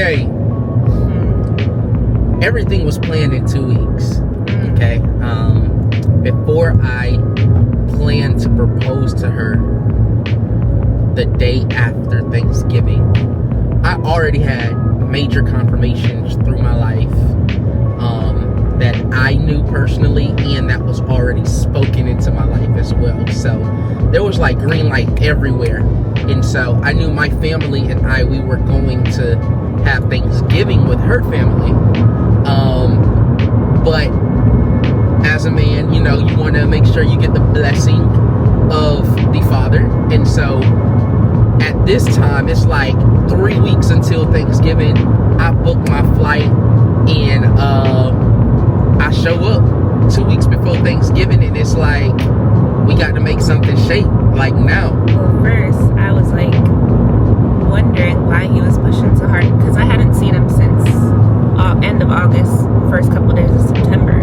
Okay. Everything was planned in 2 weeks. Okay. Before I planned to propose to her the day after Thanksgiving, I already had major confirmations through my life that I knew personally, and that was already spoken into my life as well. So there was like green light everywhere. And so I knew my family and we were going to have Thanksgiving with her family. But as a man, you know, you want to make sure you get the blessing of the father. And so at this time, it's like 3 weeks until Thanksgiving. I booked my flight, and I show up 2 weeks before Thanksgiving, and it's like we got to make something shake like now. Well, first I was like wondering why he was pushing so hard, because I hadn't seen him since end of August, first couple days of September.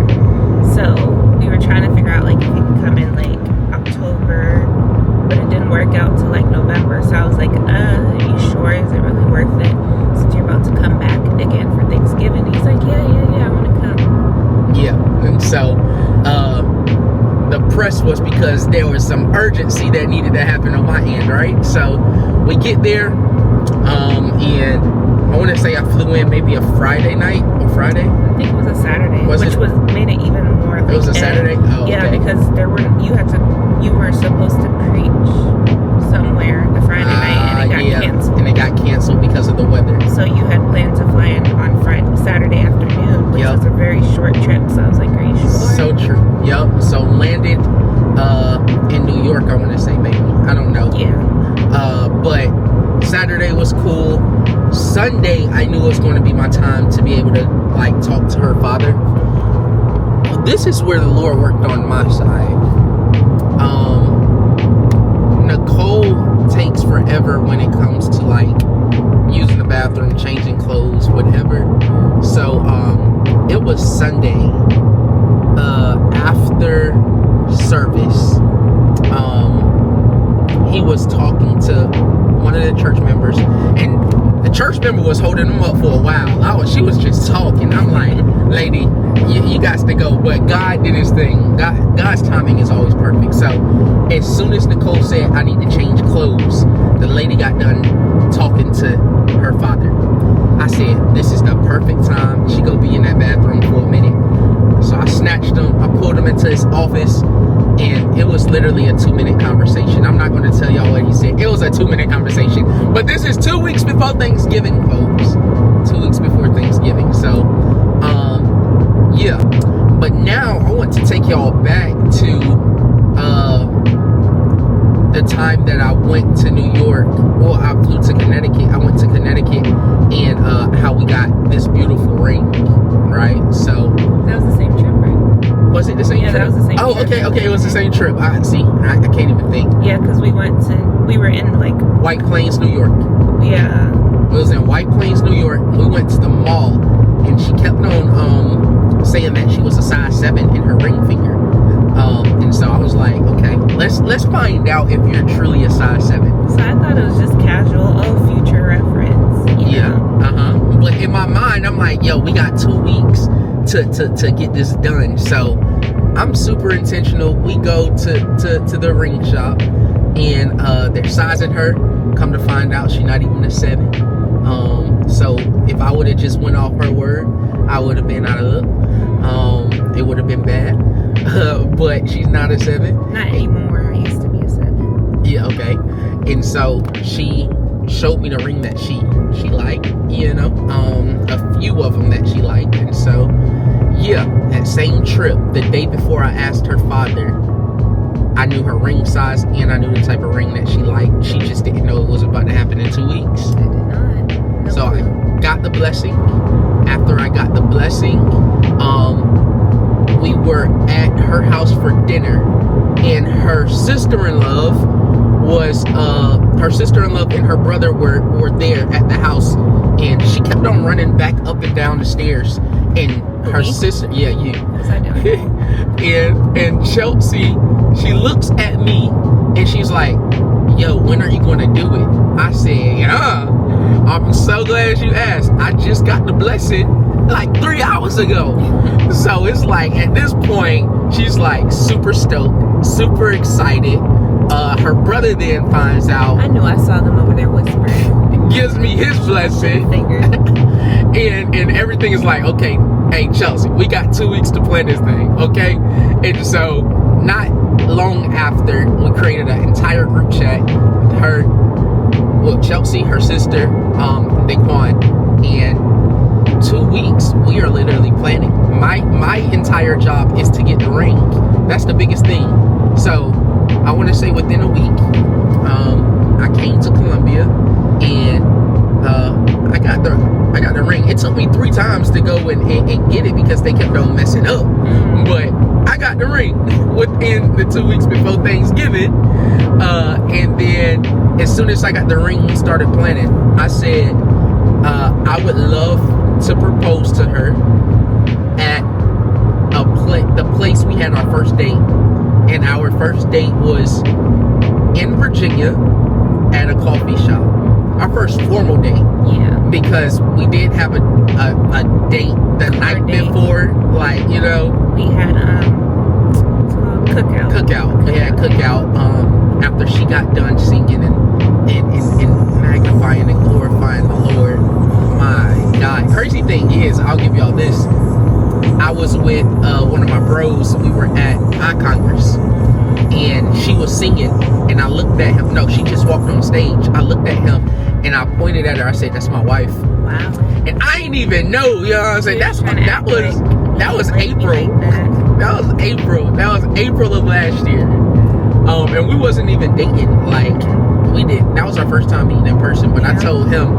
So we were trying to figure out like if he could come in like October, but it didn't work out till like November. So I was like, are you sure? Is it really worth it since you're about to come back again for Thanksgiving? He's like, yeah, I want to come. Yeah. And so the press was because there was some urgency that needed to happen on my end, right? So we get there, and I want to say I flew in maybe a Friday night or Friday. I think it was a Saturday, made it even more. Like, it was a Saturday. Oh, yeah, okay. because you were supposed to preach somewhere the Friday night, and it got canceled. And it got canceled because of the weather. So you had planned to fly in on Saturday afternoon, which was a very short trip. So I was like, are you sure? So true. Yep. So landed in New York, I want to say, maybe. I don't know. Yeah. But Saturday was cool. Sunday, I knew it was going to be my time to be able to like talk to her father. This is where the Lord worked on my side. Nicole takes forever when it comes to like using the bathroom, changing clothes, whatever. So it was Sunday after service. He was talking to one of the church members, and the church member was holding him up for a while. She was just talking. I'm like, lady, you got to go. But God did his thing. God's timing is always perfect. So as soon as Nicole said, I need to change clothes, the lady got done talking to her father. I said, this is the perfect time. She go be in that bathroom for a minute. So I snatched him. I pulled him into his office, and it was literally a 2-minute conversation. I'm not going to tell y'all what he said. It was a 2-minute conversation. But this is 2 weeks before Thanksgiving, folks. 2 weeks before Thanksgiving. So, yeah. But now I want to take y'all back to the time that I went to New York. Well, I flew to Connecticut. I went to Connecticut, and how we got this beautiful ring, right? So that was the same trip, right? Was it the same trip? Yeah, that was the same trip. Oh, okay, it was the same trip. I can't even think. Yeah, because we were in like White Plains, New York. Yeah. It was in White Plains, New York. We went to the mall, and she kept on saying that she was a size 7 in her ring finger. And so I was like, okay, let's find out if you're truly a size 7. So I thought it was just casual, future reference. Yeah. But in my mind, I'm like, yo, we got 2 weeks to get this done. So I'm super intentional. We go to the ring shop, and they're sizing her. Come to find out, she's not even a 7. So if I would have just went off her word, I would have been out of luck. It would have been bad. But she's not a 7. Not anymore. I used to be a 7. Yeah, okay. And so she showed me the ring that she liked, you know, a few of them that she liked. And so, yeah, that same trip, the day before I asked her father, I knew her ring size, and I knew the type of ring that she liked. She just didn't know it was about to happen in 2 weeks. I did not. No. So I got the blessing. After I got the blessing, we were at her house for dinner, and her sister-in-law was her sister-in-law and her brother were there at the house, and she kept on running back up and down the stairs, and her sister, yeah, you. What's I doing? and Chelsea, she looks at me and she's like, yo, when are you going to do it? I said, I'm so glad you asked. I just got the blessing like 3 hours ago. So it's like, at this point, she's like super stoked, super excited. Her brother then finds out. I knew I saw them over there whispering. Gives me his blessing. and everything is like, okay, hey, Chelsea, we got 2 weeks to plan this thing, okay? And so, not long after, we created an entire group chat. Chelsea, her sister, Daquan, and 2 weeks, we are literally planning. My entire job is to get the ring. That's the biggest thing. So, I want to say within a week, I came to Columbia, and I got the ring. It took me 3 times to go and get it because they kept on messing up. But I got the ring within the 2 weeks before Thanksgiving. And then as soon as I got the ring, we started planning. I said I would love to propose to her at the place we had our first date. And our first date was in Virginia at a coffee shop. Our first formal date. Yeah. Because we did have a date the night before, like, you know. We had what's it called? Cookout. We had cookout. After she got done singing and magnifying and glorifying the Lord. My God. Crazy thing is, I'll give y'all this. I was with one of my bros. We were at iCongress, and she was singing, and I looked at him. No, she just walked on stage. I looked at him, and I pointed at her. I said, "That's my wife." Wow. And I didn't even know. You know what I'm saying? That was April. That was April of last year. And we wasn't even dating. Like, that was our first time meeting in person. But I told him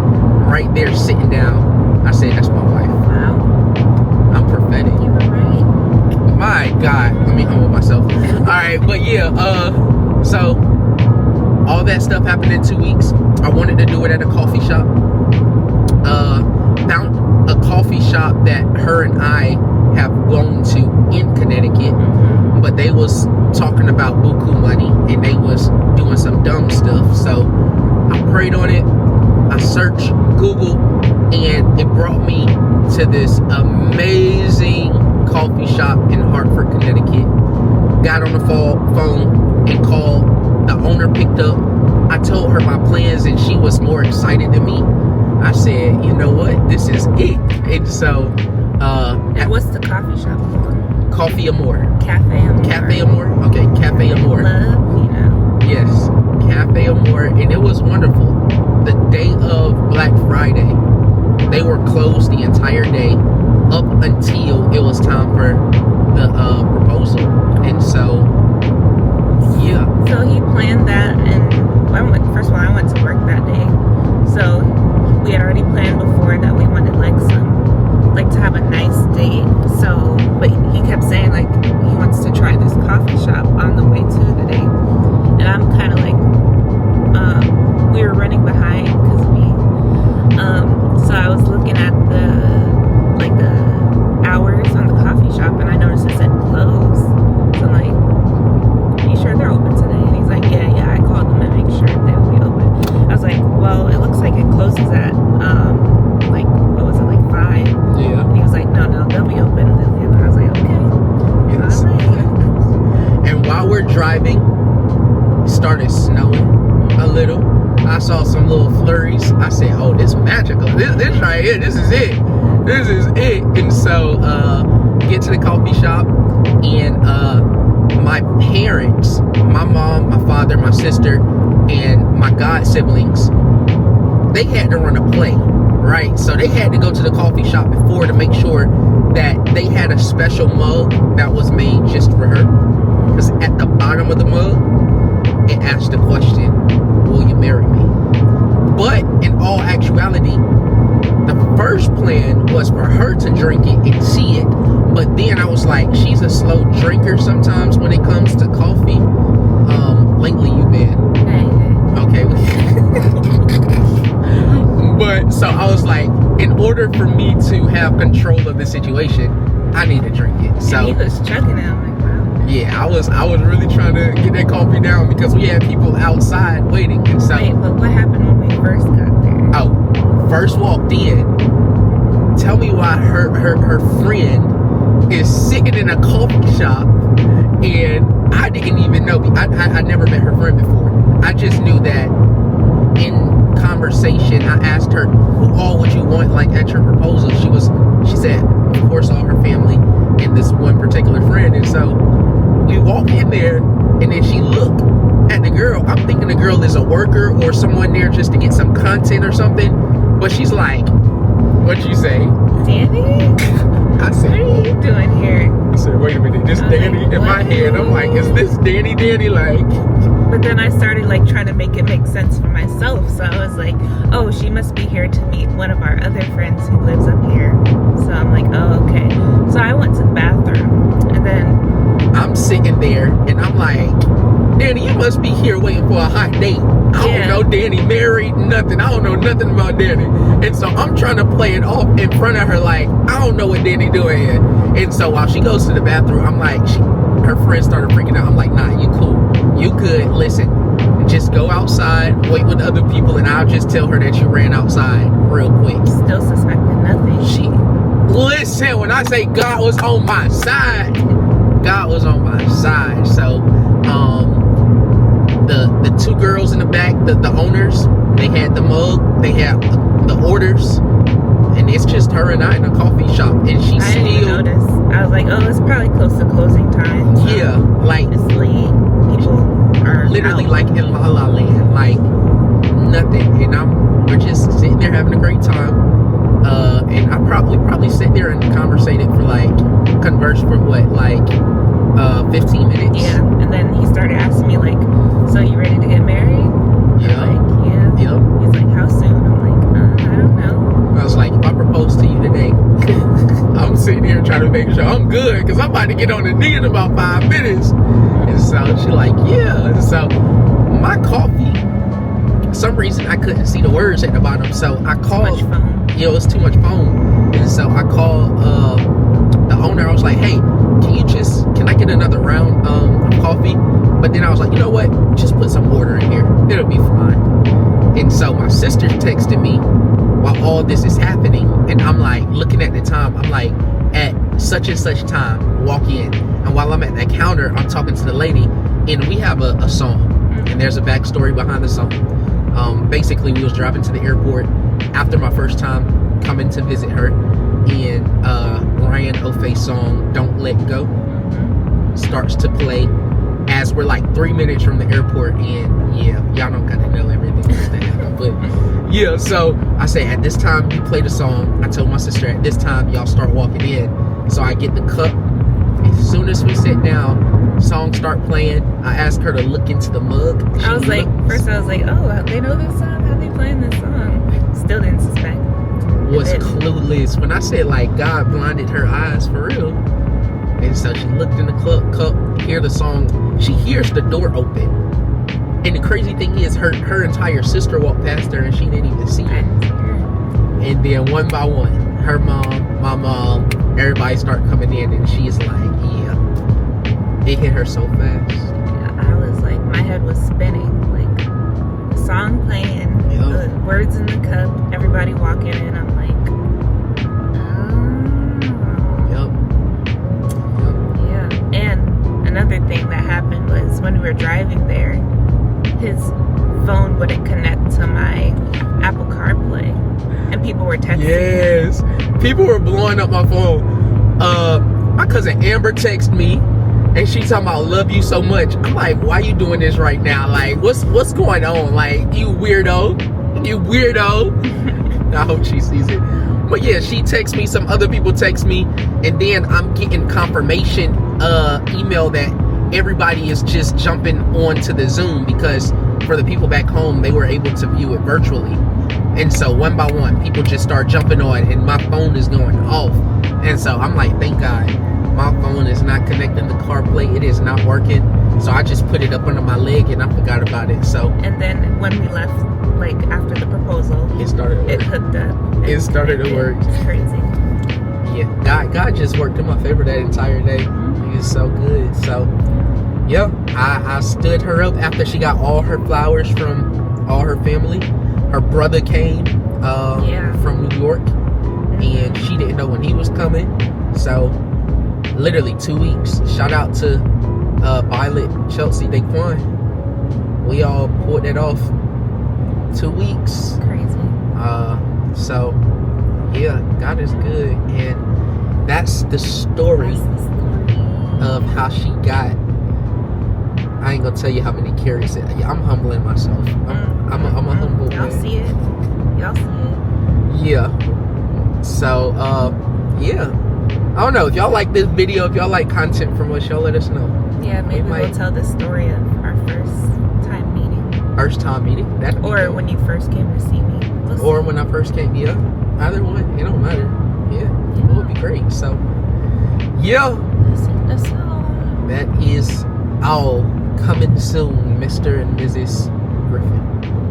right there, sitting down, I said, "That's my wife." Wow. I'm prophetic. You were right. My God, let me humble myself. All right, but yeah, so all that stuff happened in 2 weeks. I wanted to do it at a coffee shop. Found a coffee shop that her and I have gone to in Connecticut, but they was talking about buku money and they was doing some dumb stuff. So I prayed on it. I searched Google, and it brought me to this amazing coffee shop in Hartford, Connecticut. Got on the phone and called. The owner picked up. I told her my plans, and she was more excited than me. I said, you know what? This is it. And so, and what's the coffee shop called? Coffee Amore. Cafe Amore. Cafe Amore? Okay, Cafe Amore. Love, you know. Yes, Cafe Amore, and it was wonderful. The day of Black Friday, they were closed the entire day up until it was time for the proposal. And so, yeah. So he planned that, and first of all, I went to work that day. So we had already planned before that we wanted to have a nice date. So, but he kept saying like he wants to try this coffee shop on the way to the date. And I'm kind of like, we were running behind because so I was looking at the hours on the coffee shop, and I noticed it said close. So I'm like, are you sure they're open today? And he's like, yeah, I called them to make sure they would be open. I was like, well, it looks like it closes at what was it, like 5? Yeah. And he was like, no, they'll be open. I was like, okay. Yes. All right. And while we're driving, it started snowing a little. I saw some little flurries. I said, oh, this magical. This right here, this is it. This is it. And so, get to the coffee shop, and my parents, my mom, my father, my sister, and my god siblings, they had to run a play, right? So they had to go to the coffee shop before to make sure that they had a special mug that was made just for her. Because at the bottom of the mug, it asked the question, will you marry me? But in all actuality, the first plan was for her to drink it and see it. But then I was like, she's a slow drinker sometimes when it comes to coffee. Lately you've been. Hey. okay. But so I was like, in order for me to have control of the situation, I need to drink it. So and he was chugging it. I'm like, wow. yeah, I was really trying to get that coffee down because we had people outside waiting. And so, wait, but what happened when we first got there? oh, first walked in. Tell me why her friend is sitting in a coffee shop, and I didn't even know. I never met her friend before. I just knew that in conversation, I asked her, who all would you want like at your proposal? She said, of course, all her family and this one particular friend. And so we walk in there, and then she looked at the girl. I'm thinking the girl is a worker or someone there just to get some content or something. But she's like, what'd you say? Danny? I said, what are you doing here? I said, wait a minute, this Danny in my head. I'm like, is this Danny like? But then I started like trying to make it make sense for myself. So I was like, oh, she must be here to meet one of our other friends who lives up here. So I'm like, oh, okay. So I went to the bathroom, and then I'm sitting there, and I'm like, Danny, you must be here waiting for a hot date. I don't know Danny married, nothing. I don't know nothing about Danny. And so I'm trying to play it off in front of her like, I don't know what Danny doing here. And so while she goes to the bathroom, I'm like, her friend started freaking out. I'm like, nah, you cool. You good. Listen, just go outside, wait with other people, and I'll just tell her that you ran outside real quick. Still suspecting nothing. Listen, when I say God was on my side, God was on my side. So, the two girls in the back, the owners, they had the mug, they had the orders, and it's just her and I in a coffee shop, and she I didn't even notice. I was like, oh, it's probably close to closing time. So yeah, like it's late. People are literally out. like in La La Land, like nothing, and we're just sitting there having a great time. And I probably sit there and converse for what, 15 minutes. Yeah, and then he started asking me like, so you ready to get married? Yeah. I'm like, yeah. Yep. He's like, how soon? I'm like, I don't know. I was like, if I propose to you today, I'm sitting here trying to make sure I'm good, because I'm about to get on the knee in about 5 minutes. And so she's like, yeah. And so my coffee, for some reason I couldn't see the words at the bottom, so I called. Too much foam. It was too much foam. And so I called the owner. I was like, hey, can I get another round of coffee? But then I was like, you know what? Just put some water in here. It'll be fine. And so my sister texted me while all this is happening. And I'm like, looking at the time, I'm like, at such and such time, walk in. And while I'm at that counter, I'm talking to the lady, and we have a song. And there's a backstory behind the song. Basically, we was driving to the airport after my first time coming to visit her, and Ryan O'Fay's song "Don't Let Go" starts to play as we're like 3 minutes from the airport. And yeah, y'all don't gotta know everything that's that happened, but yeah. So I say, at this time you play the song. I told my sister, at this time y'all start walking in. So I get the cup. As soon as we sit down, songs start playing. I asked her to look into the mug. I was like, oh, they know this song? How they playing this song? Still didn't suspect. Was clueless. When I said like God blinded her eyes for real. And so she looked in the cup, hear the song. She hears the door open. And the crazy thing is, her entire sister walked past her and she didn't even see her. And then one by one, her mom, my mom, everybody start coming in, and she's like, yeah. It hit her so fast. I was like, my head was spinning. Like, the song playing, the words in the cup, everybody walking in. I'm like, yeah. And another thing that happened was when we were driving there, his phone wouldn't connect to my Apple CarPlay, and people were texting. Yes, people were blowing up my phone. My cousin Amber texted me, and she talking about love you so much. I'm like, why you doing this right now? Like, what's going on? Like, you weirdo. I hope she sees it. But yeah, she texts me, some other people text me, and then I'm getting confirmation email that everybody is just jumping onto the Zoom, because for the people back home, they were able to view it virtually. And so one by one, people just start jumping on, and my phone is going off. And so I'm like, thank God, my phone is not connecting to CarPlay. It is not working. So I just put it up under my leg and I forgot about it. So And then when we left, like after the proposal, it started to it work. hooked up. It started to work. It's crazy. Yeah, God just worked in my favor that entire day. He was so good. So, yeah, I stood her up after she got all her flowers from all her family. Her brother came from New York, and she didn't know when he was coming. So, literally 2 weeks. Shout out to Violet, Chelsea, Daquan. We all pulled it off. 2 weeks. Crazy. So, yeah, God is good, and that's the story of how she got. I ain't gonna tell you how many carries it. I'm humbling myself. I'm a humble Y'all man. see it. Y'all see it. Yeah. So, yeah. I don't know if y'all like this video. If y'all like content from us, y'all let us know. Yeah, maybe might- we'll tell the story of our first time meeting. First time meeting. That'd be Or dope. when you first came to see me. We'll Or see. when I first came. Yeah. Either one. It don't matter. Yeah. It would be great. So, yeah. That's all. That is all coming soon, Mr. and Mrs. Griffin.